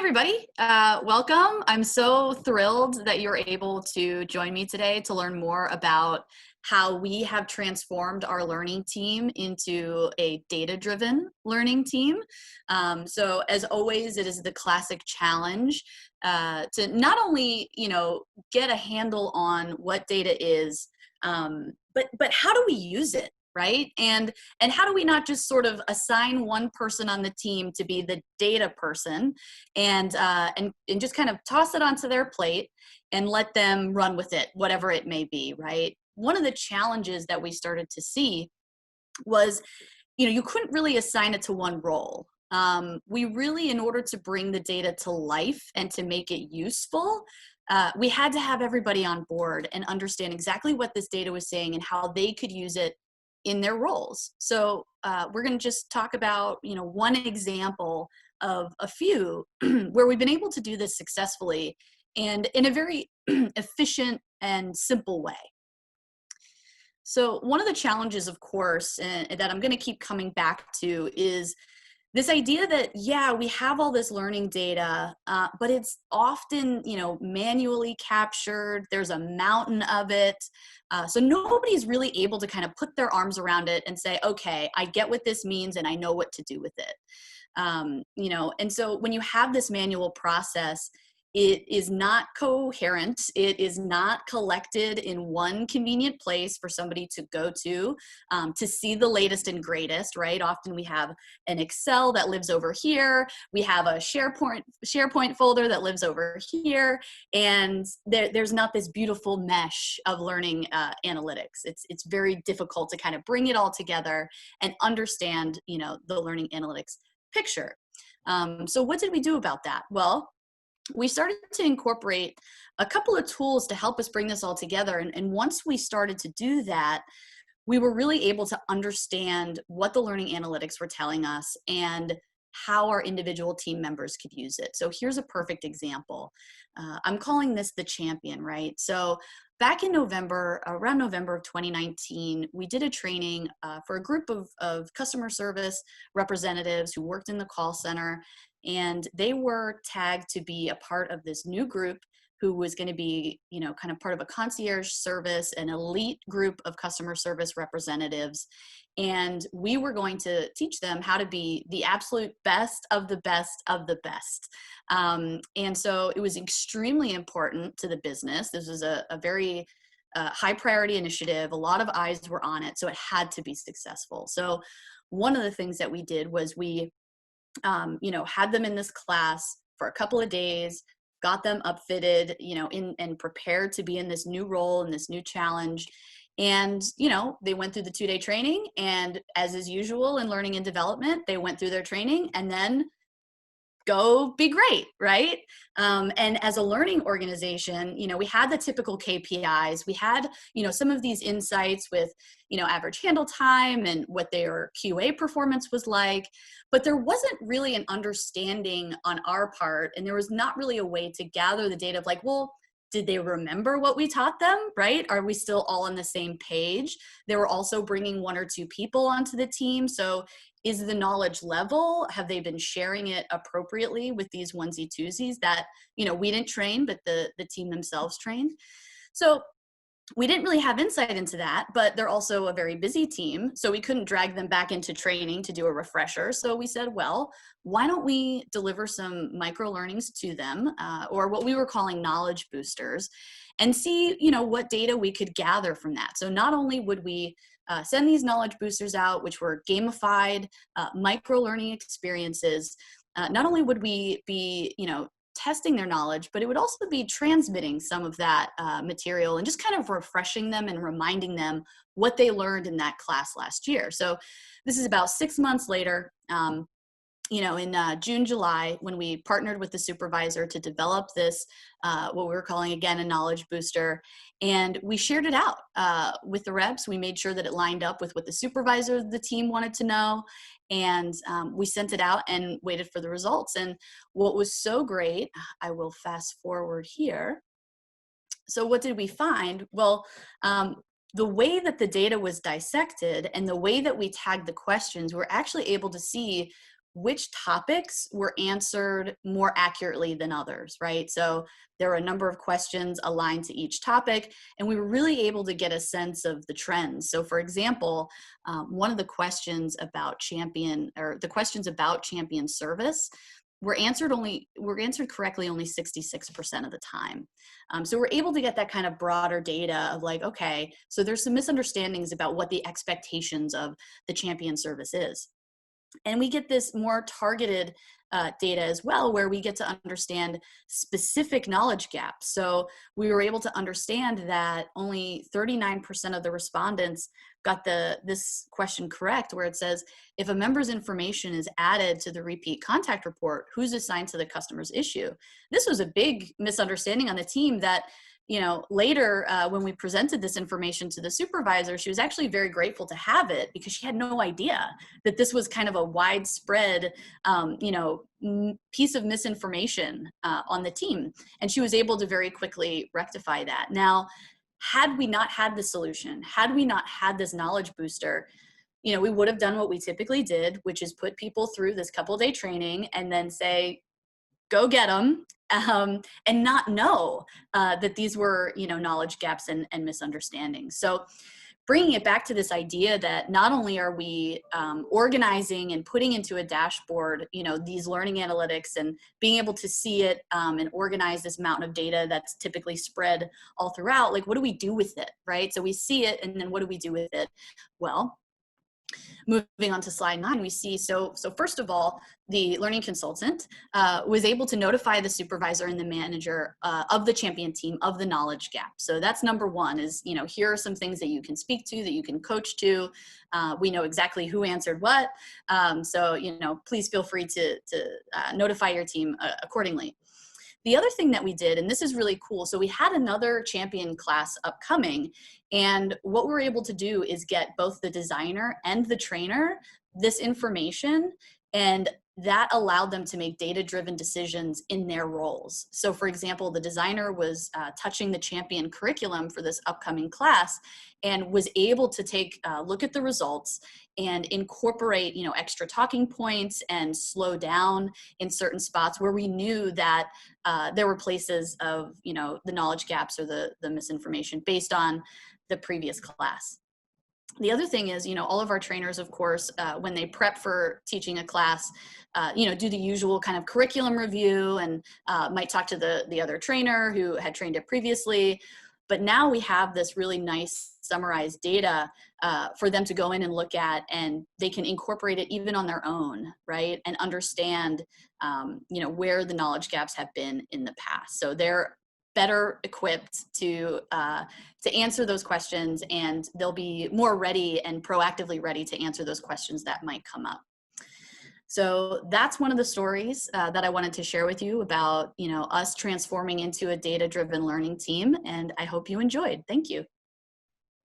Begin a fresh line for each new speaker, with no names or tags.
everybody. Welcome. I'm so thrilled that you're able to join me today to learn more about how we have transformed our learning team into a data-driven learning team. So as always, it is the classic challenge to not only, get a handle on what data is, but how do we use it? Right? And how do we not just sort of assign one person on the team to be the data person and just kind of toss it onto their plate and let them run with it, whatever it may be, right? One of the challenges that we started to see was, you couldn't really assign it to one role. We really, in order to bring the data to life and to make it useful, we had to have everybody on board and understand exactly what this data was saying and how they could use it in their roles. So we're going to just talk about, one example of a few where we've been able to do this successfully and in a very efficient and simple way. So one of the challenges, of course, that I'm going to keep coming back to is this idea that, yeah, we have all this learning data, but it's often, manually captured. There's a mountain of it. So nobody's really able to kind of put their arms around it and say, okay, I get what this means and I know what to do with it. And so when you have this manual process, it is not coherent. It is not collected in one convenient place for somebody to go to see the latest and greatest, right? Often we have an Excel that lives over here. We have a SharePoint folder that lives over here. And there's not this beautiful mesh of learning analytics. It's very difficult to kind of bring it all together and understand, the learning analytics picture. So what did we do about that? Well, we started to incorporate a couple of tools to help us bring this all together. And once we started to do that, we were really able to understand what the learning analytics were telling us and how our individual team members could use it. So here's a perfect example. I'm calling this the champion, right? So back in November, around November of 2019, we did a training for a group of customer service representatives who worked in the call center, and they were tagged to be a part of this new group who was going to be, kind of part of a concierge service, an elite group of customer service representatives. And we were going to teach them how to be the absolute best of the best of the best. And so it was extremely important to the business. This was a very high priority initiative. A lot of eyes were on it, so it had to be successful. So one of the things that we did was we had them in this class for a couple of days, got them upfitted, and prepared to be in this new role and this new challenge. And, they went through the 2-day training, and as is usual in learning and development, they went through their training and then go be great, right? And as a learning organization, we had the typical KPIs. We had, some of these insights with, average handle time and what their QA performance was like, but there wasn't really an understanding on our part, and there was not really a way to gather the data of like, well, did they remember what we taught them, right? Are we still all on the same page? They were also bringing 1 or 2 people onto the team. So is the knowledge level, have they been sharing it appropriately with these onesie twosies that, we didn't train, but the team themselves trained? So we didn't really have insight into that, but they're also a very busy team. So we couldn't drag them back into training to do a refresher. So we said, well, why don't we deliver some micro learnings to them, or what we were calling knowledge boosters, and see, what data we could gather from that. So not only would we send these knowledge boosters out, which were gamified micro learning experiences, not only would we be, testing their knowledge, but it would also be transmitting some of that material and just kind of refreshing them and reminding them what they learned in that class last year. So this is about 6 months later, in June, July, when we partnered with the supervisor to develop this, what we were calling, again, a knowledge booster. And we shared it out with the reps. We made sure that it lined up with what the supervisor of the team wanted to know. And we sent it out and waited for the results. And what was so great, I will fast forward here. So what did we find? Well, the way that the data was dissected and the way that we tagged the questions, we're actually able to see which topics were answered more accurately than others, right? So there were a number of questions aligned to each topic, and we were really able to get a sense of the trends. So for example, one of the questions about champion service were answered correctly only 66% of the time. So we're able to get that kind of broader data of like, okay, so there's some misunderstandings about what the expectations of the champion service is. And we get this more targeted data as well, where we get to understand specific knowledge gaps. So we were able to understand that only 39% of the respondents got this question correct, where it says, if a member's information is added to the repeat contact report, who's assigned to the customer's issue? This was a big misunderstanding on the team that, later when we presented this information to the supervisor, she was actually very grateful to have it because she had no idea that this was kind of a widespread, piece of misinformation on the team. And she was able to very quickly rectify that. Now, had we not had the solution, had we not had this knowledge booster, we would have done what we typically did, which is put people through this couple-day training and then say, go get them, and not know that these were, knowledge gaps and misunderstandings. So bringing it back to this idea that not only are we organizing and putting into a dashboard, these learning analytics and being able to see it and organize this mountain of data that's typically spread all throughout, like what do we do with it, right? So we see it, and then what do we do with it? Well, moving on to slide 9, we see, so first of all, the learning consultant was able to notify the supervisor and the manager of the champion team of the knowledge gap. So that's number one is, here are some things that you can speak to, that you can coach to. We know exactly who answered what. So, please feel free to notify your team accordingly. The other thing that we did, and this is really cool, so we had another champion class upcoming, and what we were able to do is get both the designer and the trainer this information, and that allowed them to make data-driven decisions in their roles. So for example, the designer was touching the champion curriculum for this upcoming class and was able to take a look at the results and incorporate, extra talking points and slow down in certain spots where we knew that there were places of, the knowledge gaps or the misinformation based on the previous class. The other thing is, all of our trainers, of course, when they prep for teaching a class, do the usual kind of curriculum review and might talk to the other trainer who had trained it previously. But now we have this really nice summarized data for them to go in and look at, and they can incorporate it even on their own, right? And understand, where the knowledge gaps have been in the past. So they're better equipped to answer those questions, and they'll be more ready and proactively ready to answer those questions that might come up. So that's one of the stories that I wanted to share with you about, us transforming into a data-driven learning team, and I hope you enjoyed. Thank you.